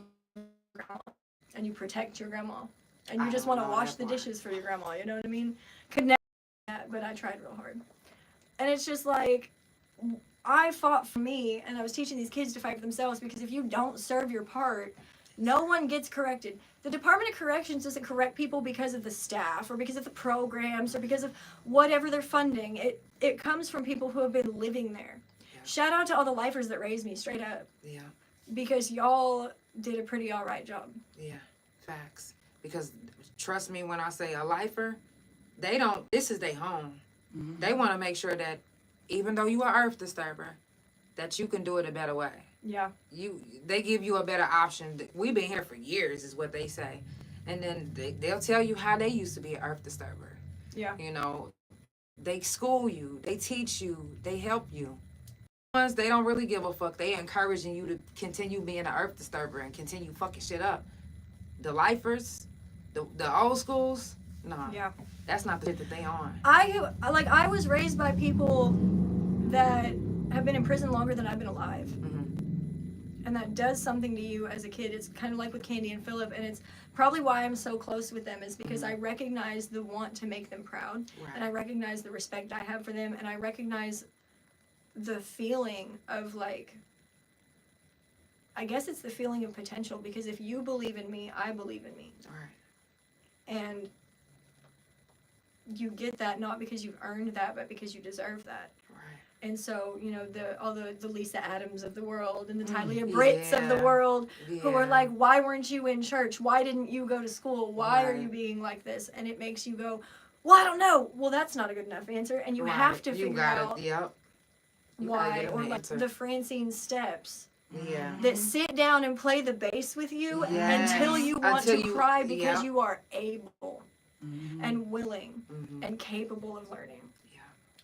grandma and you protect your grandma, and you just want to wash the dishes for your grandma. You know what I mean? Could never do that, but I tried real hard. And it's just I fought for me, and I was teaching these kids to fight for themselves because if you don't serve your part, no one gets corrected. The Department of Corrections doesn't correct people because of the staff or because of the programs or because of whatever they're funding. It comes from people who have been living there. Yeah. Shout out to all the lifers that raised me, straight up. Yeah. Because y'all did a pretty all right job. Yeah, facts. Because trust me when I say a lifer, this is their home. Mm-hmm. They want to make sure that even though you are earth disturber, that you can do it a better way. Yeah. They give you a better option. We've been here for years is what they say. And then they'll tell you how they used to be an earth disturber. Yeah. You know, they school you, they teach you, they help you. Ones they don't really give a fuck. They encouraging you to continue being an earth disturber and continue fucking shit up. The lifers, the old schools, nah. Yeah. That's not the shit that they on. I was raised by people that have been in prison longer than I've been alive. Mm-hmm. And that does something to you as a kid. It's kind of like with Candy and Philip, and it's probably why I'm so close with them, is because I recognize the want to make them proud, and I recognize the respect I have for them, and I recognize the feeling of, like, I guess it's the feeling of potential, because if you believe in me, I believe in me. And you get that not because you've earned that, but because you deserve that. And so, you know, all the Lisa Adams of the world and the Talia Brits of the world who are like, why weren't you in church? Why didn't you go to school? Why are you being like this? And it makes you go, well, I don't know. Well, that's not a good enough answer. And you have to figure out why. Or like the Francine Steps that sit down and play the bass with you until you want to cry because you are able and willing and capable of learning.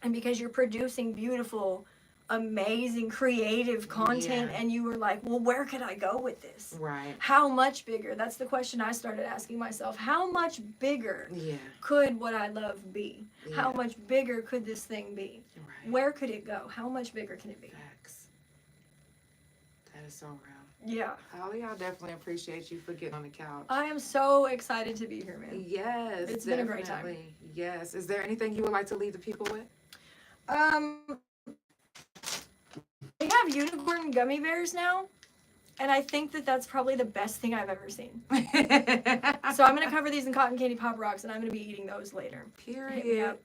And because you're producing beautiful, amazing, creative content, and you were like, well, where could I go with this? How much bigger? That's the question I started asking myself. How much bigger could what I love be? How much bigger could this thing be? Where could it go? How much bigger can it be? That is so real. Yeah. Holly, I definitely appreciate you for getting on the couch. I am so excited to be here, man. Yes. It's been a great time. Yes. Is there anything you would like to leave the people with? They have unicorn gummy bears now, and I think that that's probably the best thing I've ever seen. So I'm going to cover these in cotton candy pop rocks, and I'm going to be eating those later. Period.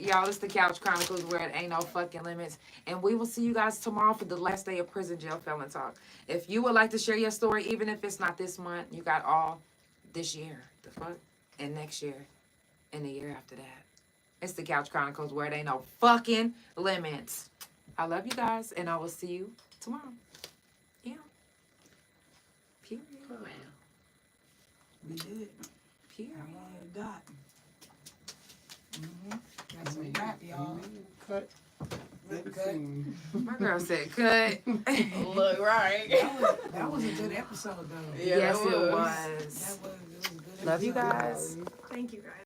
Y'all, it's the Couch Chronicles where it ain't no fucking limits. And we will see you guys tomorrow for the last day of prison jail felon talk. If you would like to share your story, even if it's not this month, you got all this year. The fuck? And next year. And the year after that. It's the Couch Chronicles where it ain't no fucking limits. I love you guys, and I will see you tomorrow. Yeah. Period. Wow. We did. Period. I'm on the dot. That's a wrap, y'all. Cut. Cut. My girl said cut. Look right. That was a good episode, though. Yeah, yes, it was. it was. That was a good episode. Love you guys.